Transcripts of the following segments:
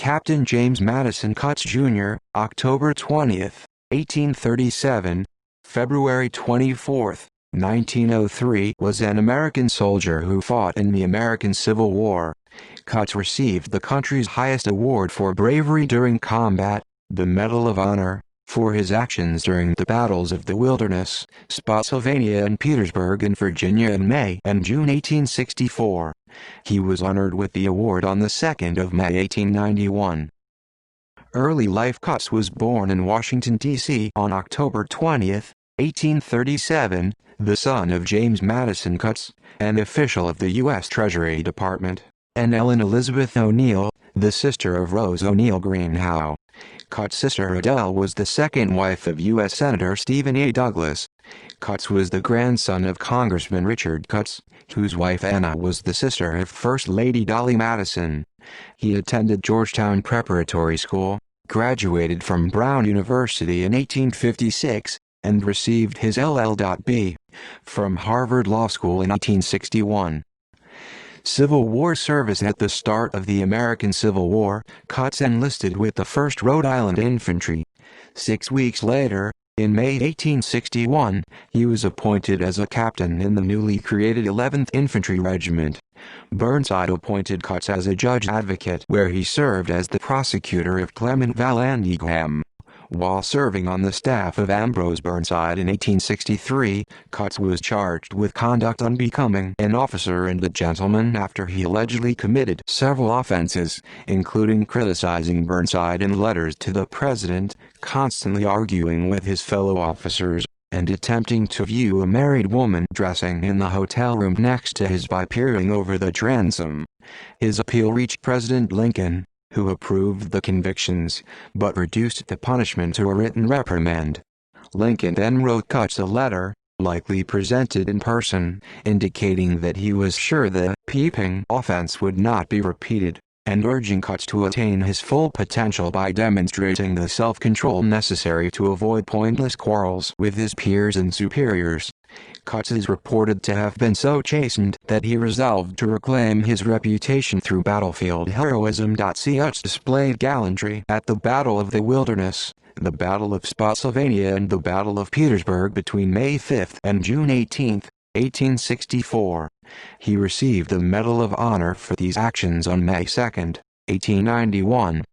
Captain James Madison Cutts, Jr., October 20, 1837, February 24, 1903, was an American soldier who fought in the American Civil War. Cutts received the country's highest award for bravery during combat, the Medal of Honor, for his actions during the battles of the Wilderness, Spotsylvania and Petersburg in Virginia in May and June 1864. He was honored with the award on the 2nd of May 1891. Early life. Cutts was born in Washington, D.C. on October 20, 1837, the son of James Madison Cutts, an official of the U.S. Treasury Department, and Ellen Elizabeth O'Neill, the sister of Rose O'Neill Greenhow. Cutts' sister Adele was the second wife of U.S. Senator Stephen A. Douglas. Cutts was the grandson of Congressman Richard Cutts, whose wife Anna was the sister of First Lady Dolly Madison. He attended Georgetown Preparatory School, graduated from Brown University in 1856, and received his LL.B. from Harvard Law School in 1861. Civil War service. At the start of the American Civil War, Cutts enlisted with the 1st Rhode Island Infantry. 6 weeks later, in May 1861, he was appointed as a captain in the newly created 11th Infantry Regiment. Burnside appointed Cutts as a judge advocate, where he served as the prosecutor of Clement Vallandigham. While serving on the staff of Ambrose Burnside in 1863, Cutts was charged with conduct unbecoming an officer and a gentleman after he allegedly committed several offenses, including criticizing Burnside in letters to the president, constantly arguing with his fellow officers, and attempting to view a married woman dressing in the hotel room next to his by peering over the transom. His appeal reached President Lincoln, who approved the convictions, but reduced the punishment to a written reprimand. Lincoln then wrote Cutts a letter, likely presented in person, indicating that he was sure the peeping offense would not be repeated, and urging Cutts to attain his full potential by demonstrating the self-control necessary to avoid pointless quarrels with his peers and superiors. Cutts is reported to have been so chastened that he resolved to reclaim his reputation through battlefield heroism. Cutts displayed gallantry at the Battle of the Wilderness, the Battle of Spotsylvania and the Battle of Petersburg between May 5 and June 18, 1864. He received the Medal of Honor for these actions on May 2, 1891.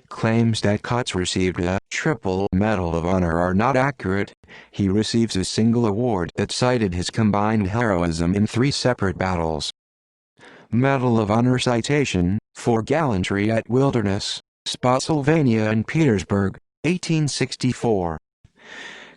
Claims that Cutts received a triple Medal of Honor are not accurate. He receives a single award that cited his combined heroism in 3 separate battles. Medal of Honor citation, for gallantry at Wilderness, Spotsylvania and Petersburg, 1864.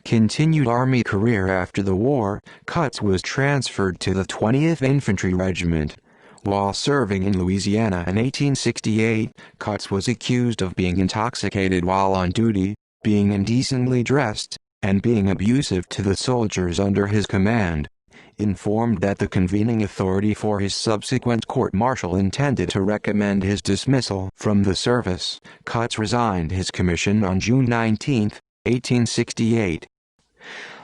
Continued Army career. After the war, Cutts was transferred to the 20th Infantry Regiment. While serving in Louisiana in 1868, Cutts was accused of being intoxicated while on duty, being indecently dressed, and being abusive to the soldiers under his command. Informed that the convening authority for his subsequent court-martial intended to recommend his dismissal from the service, Cutts resigned his commission on June 19, 1868.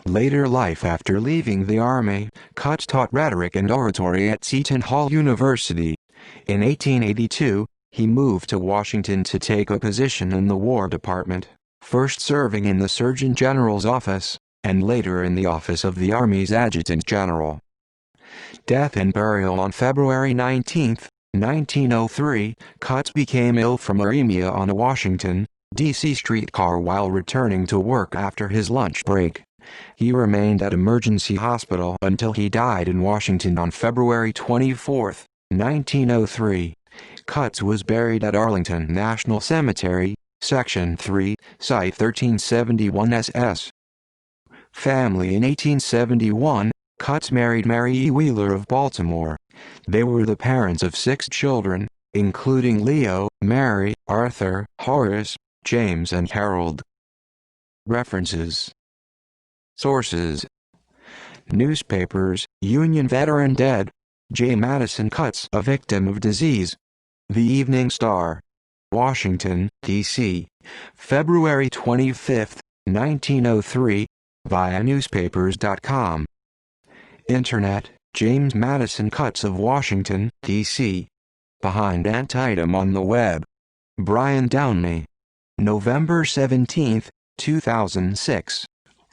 Later life. After leaving the Army, Cutts taught rhetoric and oratory at Seton Hall University. In 1882, he moved to Washington to take a position in the War Department, first serving in the Surgeon General's office, and later in the office of the Army's Adjutant General. Death and burial. On February 19, 1903, Cutts became ill from anemia on a Washington, D.C. streetcar while returning to work after his lunch break. He remained at emergency hospital until he died in Washington on February 24, 1903. Cutts was buried at Arlington National Cemetery, Section 3, Site 1371 SS. Family. In 1871, Cutts married Mary E. Wheeler of Baltimore. They were the parents of 6 children, including Leo, Mary, Arthur, Horace, James and Harold. References. Sources: Newspapers, Union Veteran Dead, J. Madison Cutts a victim of disease. The Evening Star. Washington, D.C., February 25, 1903, via newspapers.com. Internet, James Madison Cutts of Washington, D.C. Behind Antietam on the web. Brian Downey. November 17, 2006.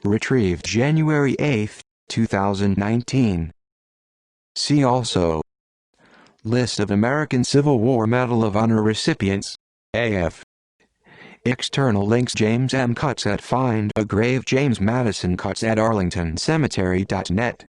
Retrieved January 8, 2019. See also: List of American Civil War Medal of Honor recipients, AF. External links: James M. Cutts at Find a Grave, James Madison Cutts at arlingtoncemetery.net.